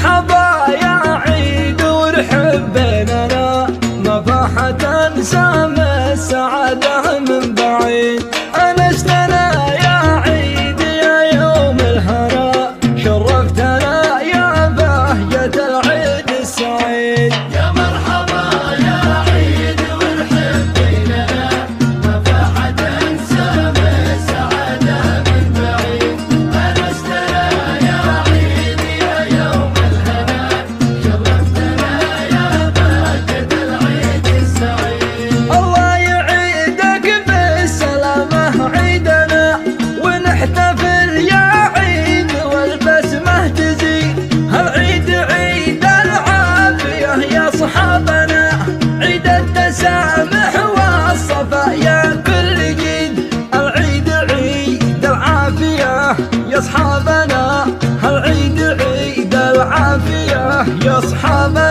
مرحبا يا عيد ونحب بيننا نفحة سامى السعادة من بعيد. أنستنا يا عيد يا يوم الهنا شرفتنا يا بهجة العيد السعيد. يا مرحبا يا عيد ونحب بيننا نفحة سامى السعادة من بعيد. أنستنا يا عيد يا يوم الهنا شرفتنا يا بهجة العيد السعيد. الله يعيدك بالسلامة عيدنا ونحتفل يا عيد والبسمة تزيد. هالعيد عيد العافية يا صحابنا عيد التسامح والصفا يا كل جيد. العيد عيد العافية يا صحابنا هالعيد عيد العافية يا صحابنا.